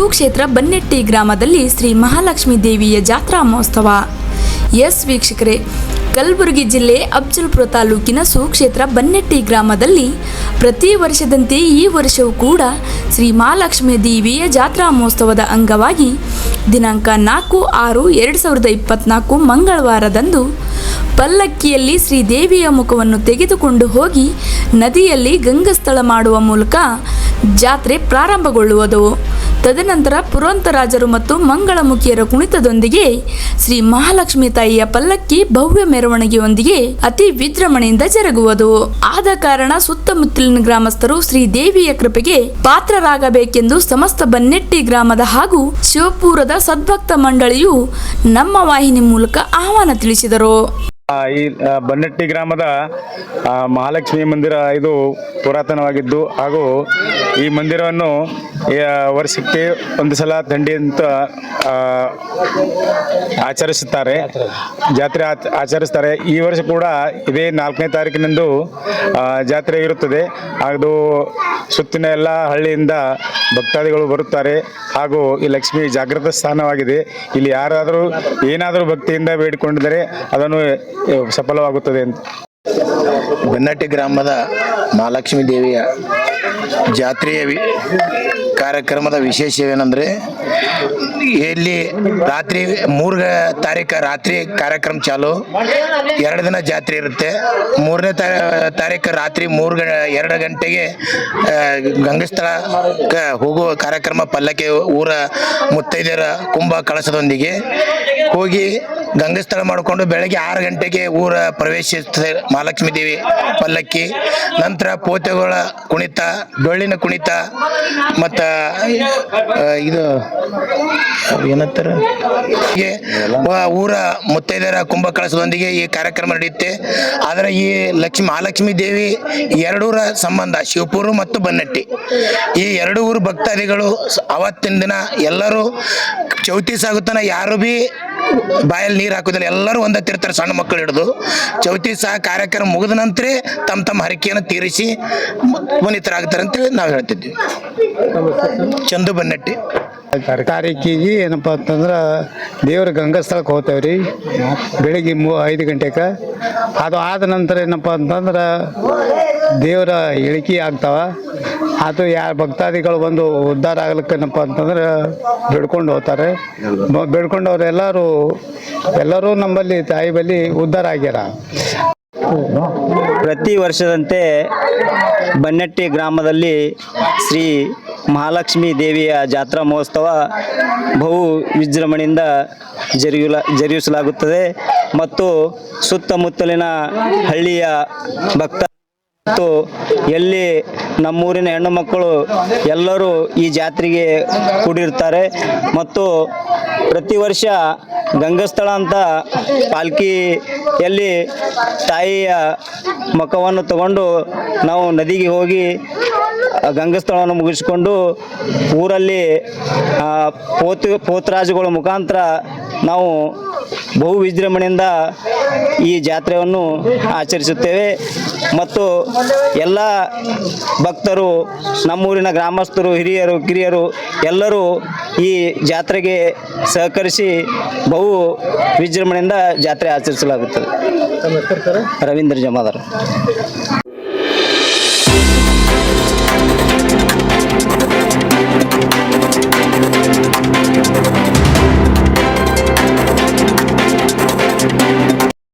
ಸುಕ್ಷೇತ್ರ ಬನ್ನೆಟ್ಟಿ ಗ್ರಾಮದಲ್ಲಿ ಶ್ರೀ ಮಹಾಲಕ್ಷ್ಮೀ ದೇವಿಯ ಜಾತ್ರಾ ಮಹೋತ್ಸವ. ಎಸ್ ವೀಕ್ಷಕರೇ, ಕಲಬುರಗಿ ಜಿಲ್ಲೆ ಅಫಜಲಪುರ ತಾಲೂಕಿನ ಸುಕ್ಷೇತ್ರ ಬನ್ನೆಟ್ಟಿ ಗ್ರಾಮದಲ್ಲಿ ಪ್ರತಿ ವರ್ಷದಂತೆ ಈ ವರ್ಷವೂ ಕೂಡ ಶ್ರೀ ಮಹಾಲಕ್ಷ್ಮೀ ದೇವಿಯ ಜಾತ್ರಾ ಮಹೋತ್ಸವದ ಅಂಗವಾಗಿ ದಿನಾಂಕ 4/6/2024 ಮಂಗಳವಾರದಂದು ಪಲ್ಲಕ್ಕಿಯಲ್ಲಿ ಶ್ರೀದೇವಿಯ ಮುಖವನ್ನು ತೆಗೆದುಕೊಂಡು ಹೋಗಿ ನದಿಯಲ್ಲಿ ಗಂಗಾಸ್ಥಳ ಮಾಡುವ ಮೂಲಕ ಜಾತ್ರೆ ಪ್ರಾರಂಭಗೊಳ್ಳುವುದು. ತದನಂತರ ಪುರಂತರಾಜರು ಮತ್ತು ಮಂಗಳಮುಖಿಯರ ಕುಣಿತದೊಂದಿಗೆ ಶ್ರೀ ಮಹಾಲಕ್ಷ್ಮಿ ತಾಯಿಯ ಪಲ್ಲಕ್ಕಿ ಭವ್ಯ ಮೆರವಣಿಗೆಯೊಂದಿಗೆ ಅತಿ ವಿಜೃಂಭಣೆಯಿಂದ ಜರುಗುವುದು. ಆದ ಕಾರಣ ಸುತ್ತಮುತ್ತಲಿನ ಗ್ರಾಮಸ್ಥರು ಶ್ರೀದೇವಿಯ ಕೃಪೆಗೆ ಪಾತ್ರರಾಗಬೇಕೆಂದು ಸಮಸ್ತ ಬನ್ನೆಟ್ಟಿ ಗ್ರಾಮದ ಹಾಗೂ ಶಿವಪುರದ ಸದ್ಭಕ್ತ ಮಂಡಳಿಯು ನಮ್ಮ ವಾಹಿನಿ ಮೂಲಕ ಆಹ್ವಾನ ತಿಳಿಸಿದರು. ಈ ಬನ್ನೆಟ್ಟಿ ಗ್ರಾಮದ ಮಹಾಲಕ್ಷ್ಮಿ ಮಂದಿರ ಇದು ಪುರಾತನವಾಗಿದ್ದು ಹಾಗೂ ಈ ಮಂದಿರವನ್ನು ವರ್ಷಕ್ಕೆ ಒಂದು ಸಲ ದಂಡಿ ಅಂತ ಆಚರಿಸುತ್ತಾರೆ, ಜಾತ್ರೆ ಆಚರಿಸ್ತಾರೆ. ಈ ವರ್ಷ ಕೂಡ ಇದೇ 4ನೇ ತಾರೀಕಿನಂದು ಜಾತ್ರೆ ಇರುತ್ತದೆ. ಅದು ಸುತ್ತಿನ ಎಲ್ಲ ಹಳ್ಳಿಯಿಂದ ಭಕ್ತಾದಿಗಳು ಬರುತ್ತಾರೆ ಹಾಗೂ ಈ ಲಕ್ಷ್ಮಿ ಜಾಗೃತ ಸ್ಥಾನವಾಗಿದೆ. ಇಲ್ಲಿ ಯಾರಾದರೂ ಏನಾದರೂ ಭಕ್ತಿಯಿಂದ ಬೇಡಿಕೊಂಡಿದ್ದರೆ ಅದನ್ನು ಸಫಲವಾಗುತ್ತದೆ ಅಂತ. ಬನ್ನೆಟ್ಟಿ ಗ್ರಾಮದ ಮಹಾಲಕ್ಷ್ಮೀ ದೇವಿಯ ಜಾತ್ರೆಯ ಕಾರ್ಯಕ್ರಮದ ವಿಶೇಷವೇನೆಂದರೆ ಇಲ್ಲಿ ರಾತ್ರಿ 3 ತಾರೀಕು ರಾತ್ರಿ ಕಾರ್ಯಕ್ರಮ ಚಾಲು, 2 ದಿನ ಜಾತ್ರೆ ಇರುತ್ತೆ. 3ನೇ ತಾರೀಕು ರಾತ್ರಿ 2 ಗಂಟೆಗೆ ಗಂಗಾಸ್ಥಳ ಹೋಗುವ ಕಾರ್ಯಕ್ರಮ. ಪಲ್ಲಕ್ಕಿ ಊರ ಮುತ್ತೈದೆಯರ ಕುಂಭ ಕಳಸದೊಂದಿಗೆ ಹೋಗಿ ಗಂಗಾಸ್ಥಳ ಮಾಡಿಕೊಂಡು ಬೆಳಗ್ಗೆ 6 ಗಂಟೆಗೆ ಊರ ಪ್ರವೇಶಿಸುತ್ತದೆ ಮಹಾಲಕ್ಷ್ಮೀ ದೇವಿ ಪಲ್ಲಕ್ಕಿ. ನಂತರ ಪೋತೆಗಳ ಕುಣಿತ, ಡೊಳ್ಳಿನ ಕುಣಿತ ಮತ್ತು ಇದು ಏನಂತಾರೆ ಊರ ಮುತ್ತೈದೆಯರ ಕುಂಭ ಕಳಸದೊಂದಿಗೆ ಈ ಕಾರ್ಯಕ್ರಮ ನಡೆಯುತ್ತೆ. ಆದರೆ ಈ ಮಹಾಲಕ್ಷ್ಮೀ ದೇವಿ 2 ಊರ ಸಂಬಂಧ, ಶಿವಪುರ ಮತ್ತು ಬನ್ನೆಟ್ಟಿ, ಈ 2 ಊರು ಭಕ್ತಾದಿಗಳು ಅವತ್ತಿನ ದಿನ ಎಲ್ಲರೂ ಚೌತಿ ಸಾಗುತ್ತಾನ ಯಾರು ಬಿ ಬಾಯಲ್ಲಿ ನೀರು ಹಾಕೋದಿಲ್ಲ, ಎಲ್ಲರೂ ಒಂದತ್ತಿರ್ತಾರೆ, ಸಣ್ಣ ಮಕ್ಕಳು ಹಿಡಿದು. ಚೌತಿ ಸಹ ಕಾರ್ಯಕ್ರಮ ಮುಗಿದ ನಂತರ ತಮ್ಮ ಹರಕೆಯನ್ನು ತೀರಿಸಿ ಪುನೀತರಾಗ್ತಾರೆ ಅಂತೇಳಿ ನಾವು ಹೇಳ್ತಿದ್ವಿ. ಚಂದು ಬನ್ನೆಟ್ಟಿ ತಾರೀಕಿಗೆ ಏನಪ್ಪ ಅಂತಂದ್ರೆ ದೇವ್ರ ಗಂಗಾಸ್ಥಳಕ್ಕೆ ಹೋಗ್ತೇವ್ರಿ ಬೆಳಿಗ್ಗೆ 5 ಗಂಟೆಗೆ. ಅದು ಆದ ನಂತರ ಏನಪ್ಪ ಅಂತಂದ್ರೆ ದೇವರ ಇಳಿಕೆ ಆಗ್ತಾವ. ಅದು ಯಾರು ಭಕ್ತಾದಿಗಳು ಬಂದು ಉದ್ಧಾರ ಆಗ್ಲಿಕ್ಕೆ ಏನಪ್ಪ ಅಂತಂದ್ರೆ ಬೇಡ್ಕೊಂಡು ಹೋಗ್ತಾರೆ. ಬೇಡ್ಕೊಂಡವ್ರು ಎಲ್ಲರೂ ನಮ್ಮಲ್ಲಿ ತಾಯಿ ಬಳಿ ಉದ್ಧಾರ ಆಗ್ಯಾರ. ಪ್ರತಿ ವರ್ಷದಂತೆ ಬನ್ನೆಟ್ಟಿ ಗ್ರಾಮದಲ್ಲಿ ಶ್ರೀ ಮಹಾಲಕ್ಷ್ಮೀ ದೇವಿಯ ಜಾತ್ರಾ ಮಹೋತ್ಸವ ಬಹು ವಿಜೃಂಭಣೆಯಿಂದ ಜರುಗಿಸಲಾಗುತ್ತದೆ ಮತ್ತು ಸುತ್ತಮುತ್ತಲಿನ ಹಳ್ಳಿಯ ಭಕ್ತ ಮತ್ತು ಎಲ್ಲಿ ನಮ್ಮೂರಿನ ಹೆಣ್ಣು ಮಕ್ಕಳು ಎಲ್ಲರೂ ಈ ಜಾತ್ರೆಗೆ ಕೂಡಿರ್ತಾರೆ. ಮತ್ತು ಪ್ರತಿ ವರ್ಷ ಗಂಗಾಸ್ಥಳ ಅಂತ ಪಾಲ್ಕಿಯಲ್ಲಿ ತಾಯಿಯ ಮುಖವನ್ನು ತಗೊಂಡು ನಾವು ನದಿಗೆ ಹೋಗಿ ಗಂಗಾಸ್ಥಳವನ್ನು ಮುಗಿಸಿಕೊಂಡು ಊರಲ್ಲಿ ಪೋತರಾಜುಗಳ ಮುಖಾಂತರ ನಾವು ಬಹು ವಿಜೃಂಭಣೆಯಿಂದ ಈ ಜಾತ್ರೆಯನ್ನು ಆಚರಿಸುತ್ತೇವೆ. ಮತ್ತು ಎಲ್ಲ ಭಕ್ತರು, ನಮ್ಮೂರಿನ ಗ್ರಾಮಸ್ಥರು, ಹಿರಿಯರು, ಕಿರಿಯರು ಎಲ್ಲರೂ ಈ ಜಾತ್ರೆಗೆ ಸಹಕರಿಸಿ ಬಹು ವಿಜೃಂಭಣೆಯಿಂದ ಜಾತ್ರೆ ಆಚರಿಸಲಾಗುತ್ತದೆ. ರವೀಂದ್ರ ಜಮಾದಾರ್.